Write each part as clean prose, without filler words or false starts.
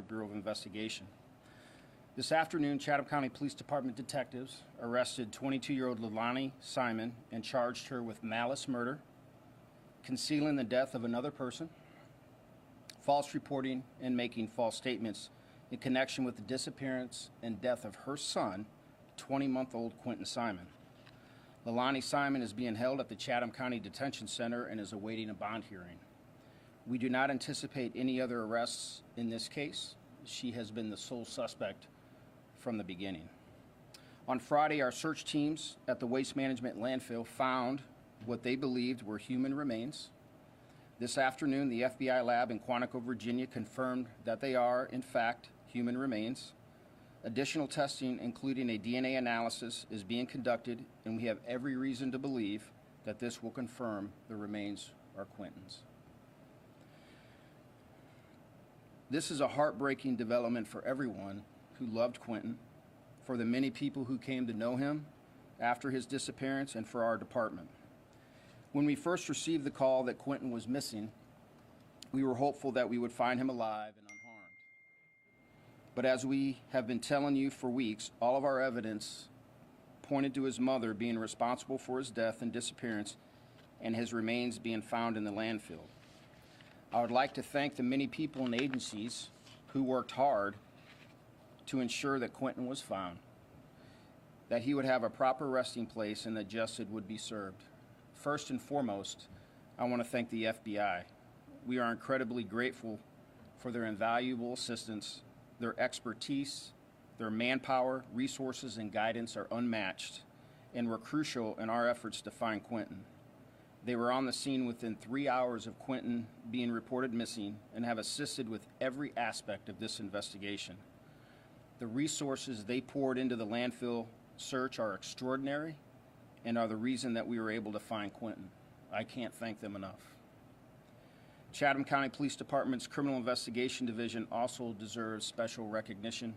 Bureau of Investigation. This afternoon, Chatham County Police Department detectives arrested 22-year-old Leilani Simon and charged her with malice murder, concealing the death of another person, false reporting, and making false statements in connection with the disappearance and death of her son, 20-month-old Quinton Simon. Leilani Simon is being held at the Chatham County Detention Center and is awaiting a bond hearing. We do not anticipate any other arrests in this case. She has been the sole suspect from the beginning. On Friday, our search teams at the waste management landfill found what they believed were human remains. This afternoon, the FBI lab in Quantico, Virginia confirmed that they are, in fact, human remains. Additional testing, including a DNA analysis, is being conducted, and we have every reason to believe that this will confirm the remains are Quinton's. This is a heartbreaking development for everyone who loved Quinton, for the many people who came to know him after his disappearance, and for our department. When we first received the call that Quinton was missing, we were hopeful that we would find him alive and unharmed. But as we have been telling you for weeks, all of our evidence pointed to his mother being responsible for his death and disappearance, and his remains being found in the landfill. I would like to thank the many people and agencies who worked hard to ensure that Quinton was found, that he would have a proper resting place, and that justice would be served. First and foremost, I want to thank the FBI. We are incredibly grateful for their invaluable assistance. Their expertise, their manpower, resources, and guidance are unmatched and were crucial in our efforts to find Quinton. They were on the scene within 3 hours of Quinton being reported missing and have assisted with every aspect of this investigation. The resources they poured into the landfill search are extraordinary and are the reason that we were able to find Quinton. I can't thank them enough. Chatham County Police Department's Criminal Investigation Division also deserves special recognition.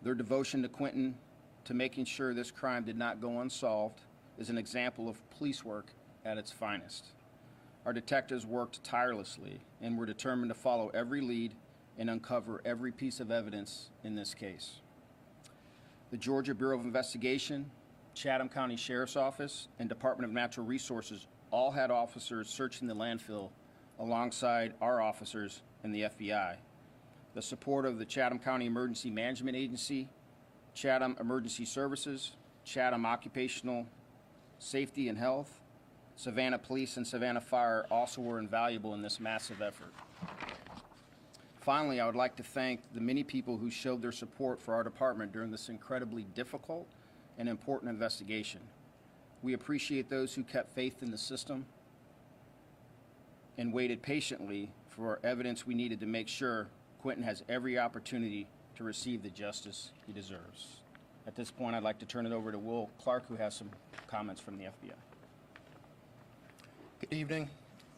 Their devotion to Quinton, to making sure this crime did not go unsolved, is an example of police work at its finest. Our detectives worked tirelessly and were determined to follow every lead and uncover every piece of evidence in this case. The Georgia Bureau of Investigation, Chatham County Sheriff's Office, and Department of Natural Resources all had officers searching the landfill alongside our officers and the FBI. The support of the Chatham County Emergency Management Agency, Chatham Emergency Services, Chatham Occupational Safety and Health, Savannah Police, and Savannah Fire also were invaluable in this massive effort. Finally, I would like to thank the many people who showed their support for our department during this incredibly difficult and important investigation. We appreciate those who kept faith in the system and waited patiently for evidence we needed to make sure Quinton has every opportunity to receive the justice he deserves. At this point, I'd like to turn it over to Will Clark, who has some comments from the FBI. Good evening.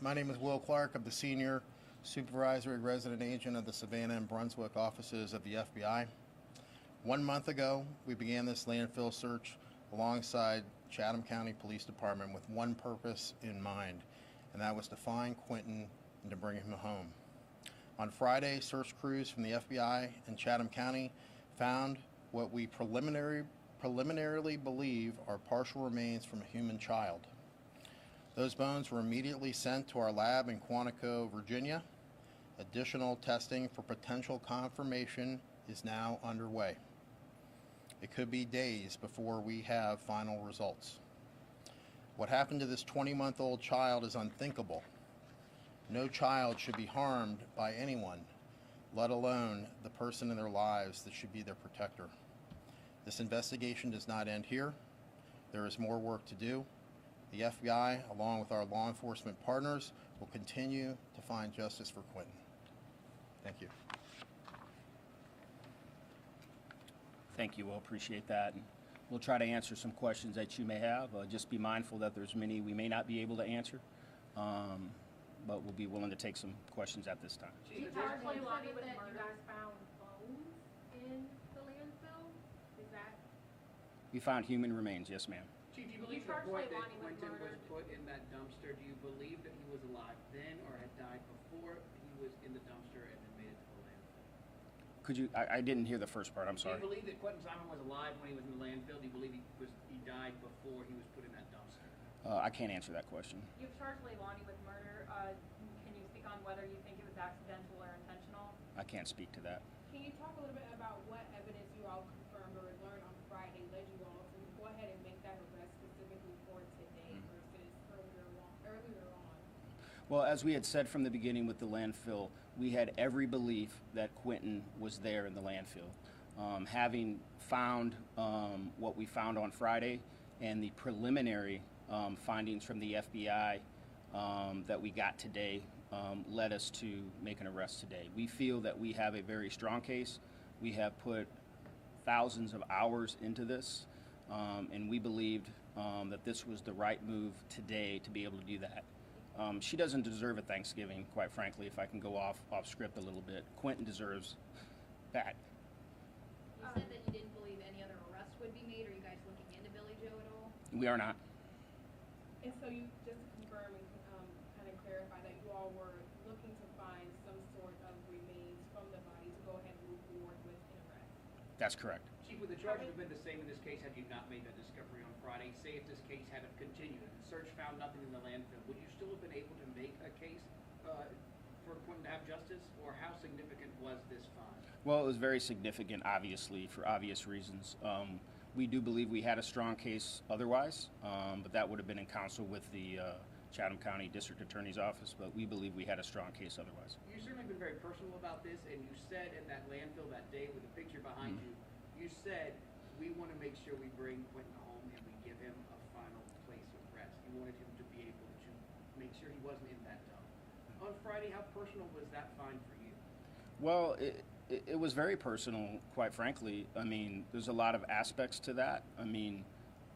My name is Will Clark. I'm the Senior Supervisory Resident Agent of the Savannah and Brunswick offices of the FBI. 1 month ago, we began this landfill search alongside Chatham County Police Department with one purpose in mind, and that was to find Quinton and to bring him home. On Friday, search crews from the FBI and Chatham County found what we preliminarily believe are partial remains from a human child. Those bones were immediately sent to our lab in Quantico, Virginia. Additional testing for potential confirmation is now underway. It could be days before we have final results. What happened to this 20-month-old child is unthinkable. No child should be harmed by anyone, let alone the person in their lives that should be their protector. This investigation does not end here. There is more work to do. The FBI, along with our law enforcement partners, will continue to find justice for Quinton. Thank you. Thank you. We'll appreciate that. And we'll try to answer some questions that you may have. Just be mindful that there's many we may not be able to answer, but we'll be willing to take some questions at this time. Do you charge Leilani with that you guys found bones in the landfill? Is that? We found human remains, yes, ma'am. Chief, do you believe the report that Quinton was put in that dumpster, do you believe that he was alive then or had died before he was in the dumpster and then made it to the landfill? Could you? I didn't hear the first part. I'm sorry. Do you believe that Quinton Simon was alive when he was in the landfill? Do you believe he died before he was put in that dumpster? I can't answer that question. You've charged Leilani with murder. Can you speak on whether you think it was accidental or intentional? I can't speak to that. Can you talk a little bit about what evidence you all confirmed or learned on Friday led you all to go ahead and make that arrest specifically for today versus earlier on? Well, as we had said from the beginning with the landfill, we had every belief that Quinton was there in the landfill. Having found what we found on Friday and the preliminary findings from the FBI that we got today led us to make an arrest today. We feel that we have a very strong case. We have put thousands of hours into this, and we believed that this was the right move today to be able to do that. She doesn't deserve a Thanksgiving, quite frankly, if I can go off script a little bit. Quinton deserves that. You said that you didn't believe any other arrest would be made. Are you guys looking into Billy Joe at all? We are not. And so you, just to confirm and kind of clarify that you all were looking to find some sort of remains from the body to go ahead and move forward with an arrest. That's correct. Chief, would the charges have been the same in this case had you not made that discovery on Friday? Say if this case had have continued and the search found nothing in the landfill, would you still have been able to make a case for Quinton to have justice, or how significant was this find? Well, it was very significant, obviously, for obvious reasons. We do believe we had a strong case otherwise, but that would have been in counsel with the Chatham County District Attorney's Office, but we believe we had a strong case otherwise. You've certainly been very personal about this, and you said in that landfill that day with the picture behind you said, we want to make sure we bring Quinton home and we give him a final place of rest. You wanted him to be able to make sure he wasn't in that dump. On Friday, how personal was that find for you? Well, it was very personal, quite frankly. I mean, there's a lot of aspects to that. I mean,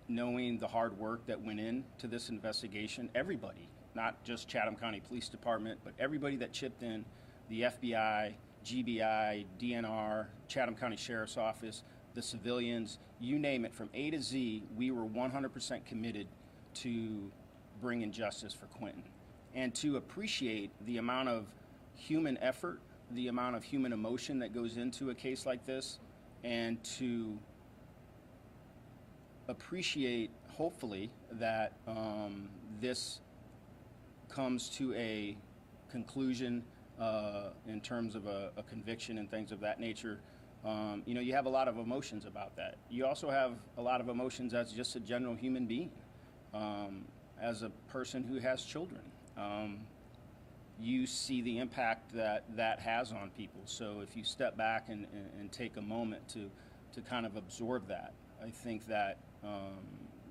knowing the hard work that went into this investigation, everybody, not just Chatham County Police Department, but everybody that chipped in, the FBI, GBI, DNR, Chatham County Sheriff's Office, the civilians, you name it, from A to Z, we were 100% committed to bringing justice for Quinton. And to appreciate the amount of human effort, the amount of human emotion that goes into a case like this, and to appreciate, hopefully, that this comes to a conclusion in terms of a conviction and things of that nature. You know, you have a lot of emotions about that. You also have a lot of emotions as just a general human being, as a person who has children. You see the impact that has on people. So if you step back and take a moment to kind of absorb that, I think that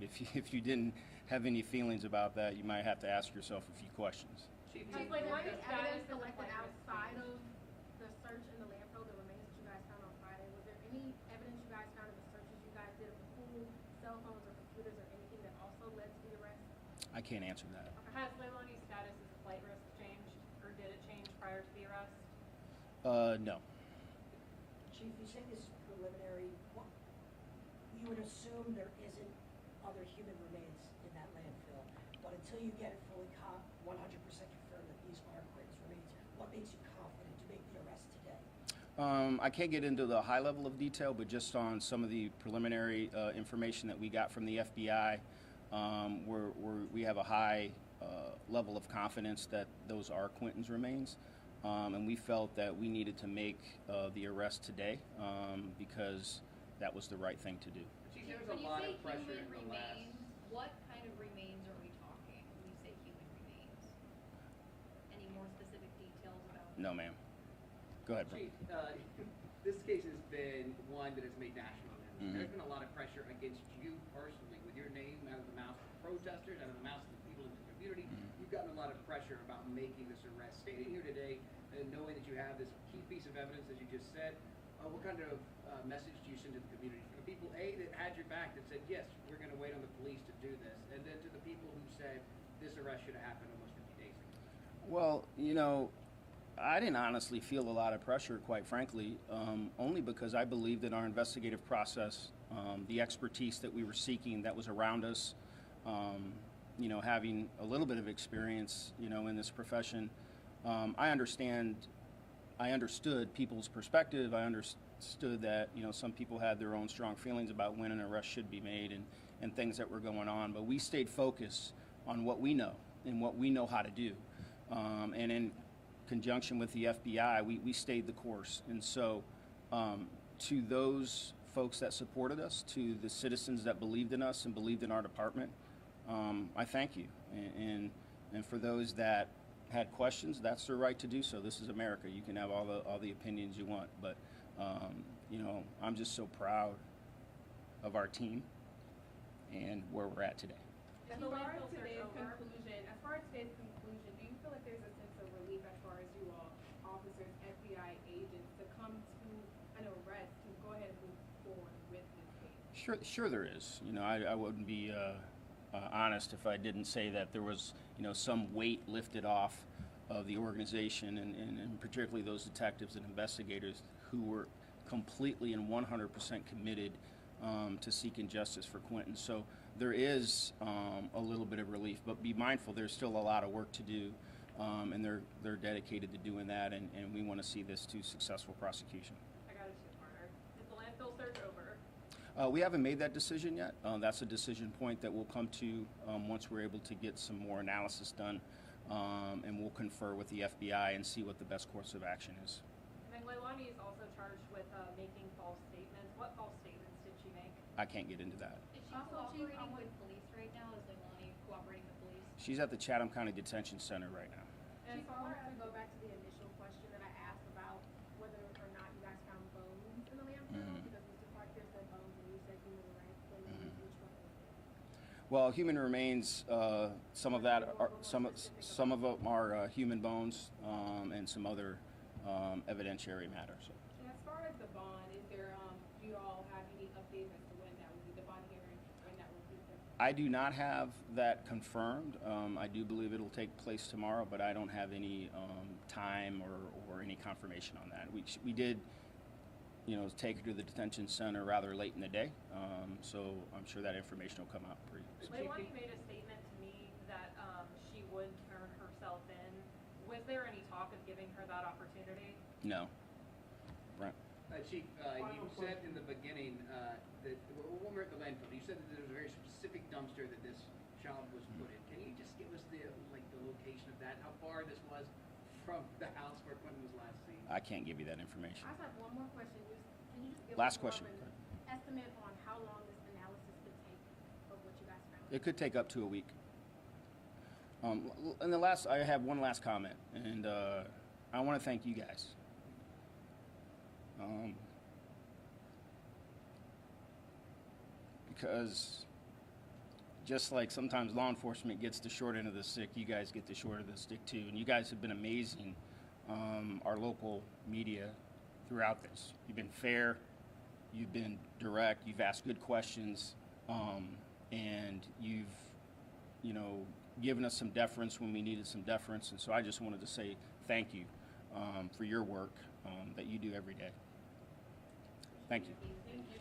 if you didn't have any feelings about that, you might have to ask yourself a few questions. Chief, like what evidence collected outside of the search in the landfill, the remains that you guys found on Friday? Was there any evidence you guys found in the searches you guys did of the pool, cell phones or computers or anything that also led to the arrest? I can't answer that. Has Leilani's status as a flight risk changed, or did it change prior to the arrest? No. Chief, you say this is preliminary. You would assume there isn't other human remains in that landfill, but until you get it fully 100% confirmed that these are Quinton's remains, what makes you confident to make the arrest today? I can't get into the high level of detail, but just on some of the preliminary information that we got from the FBI, we have a high level of confidence that those are Quinton's remains. And we felt that we needed to make the arrest today because that was the right thing to do. Chief, there was When a you lot say of pressure human in the remains, last... what kind of remains are we talking when you say human remains? Any more specific details about? No, ma'am. Go ahead, bro. Chief, this case has been one that has made national news. There's been a lot of pressure against you personally, with your name out of the mouths of protesters, out of the mouths of the people in the community. You've gotten a lot of pressure about making this arrest. Standing here today and knowing that you have this key piece of evidence, as you just said, what kind of message do you send to the community? For the people, A, that had your back, that said, yes, we're going to wait on the police to do this, and then to the people who said this arrest should have happened almost 50 days ago? Well, you know, I didn't honestly feel a lot of pressure, quite frankly, only because I believed in our investigative process, the expertise that we were seeking that was around us, you know, having a little bit of experience, you know, in this profession. I understand I understood people's perspective. I understood that, you know, some people had their own strong feelings about when an arrest should be made and things that were going on. But we stayed focused on what we know and what we know how to do. And in conjunction with the FBI, we stayed the course. And so to those folks that supported us, to the citizens that believed in us and believed in our department, I thank you. And for those that had questions, that's their right to do so. This is America. You can have all the opinions you want, but you know, I'm just so proud of our team and where we're at today. As far as today's conclusion, do you feel like there's a sense of relief as far as you all, officers, FBI agents, to come to an arrest to go ahead and move forward with this case? Sure there is. You know, I wouldn't be honest if I didn't say that there was, you know, some weight lifted off of the organization and particularly those detectives and investigators who were completely and 100% committed to seeking justice for Quinton. So there is a little bit of relief, but be mindful there's still a lot of work to do, and they're dedicated to doing that, and we want to see this to successful prosecution. I got a two-parter. Is the landfill search over? We haven't made that decision yet. That's a decision point that we'll come to once we're able to get some more analysis done, and we'll confer with the FBI and see what the best course of action is. And then Leilani is also charged with making false statements. What false statements did she make? I can't get into that. Is she Also, Chief, cooperating with police right now? Is Leilani cooperating with police? She's at the Chatham County Detention Center right now. And so I wanted to go back to the initial question that I asked about whether or not you guys found bones in the landfill, because Mr. Parker said bones and you said human remains. Which one was it? Well, human remains. Some of that are some of them are human bones, and some other evidentiary matters. And as far as the bond, is there, do you all have any updates as to when that will be, the bond hearing, when that will be? I do not have that confirmed. I do believe it'll take place tomorrow, but I don't have any time or any confirmation on that. We did, you know, take her to the detention center rather late in the day, so I'm sure that information will come out pretty soon. Leilani made a statement to me that she would turn herself in. Was there any talk of giving her that opportunity? No. Right. Chief, you said in the beginning that when we were at the landfill, you said that there was a very specific dumpster that this child was put in. Can you just give us the location of that? How far this was from the house where Quinton was last seen? I can't give you that information. I just have one more question. Can you just give Last us more question. of an estimate on how long this analysis could take of what you guys found? It could take up to a week. And I have one last comment, and I want to thank you guys. Because just like sometimes law enforcement gets the short end of the stick, you guys get the short end of the stick too. And you guys have been amazing, our local media, throughout this. You've been fair, you've been direct, you've asked good questions, and you've, you know, given us some deference when we needed some deference. And so I just wanted to say thank you for your work that you do every day. Thank you. Thank you.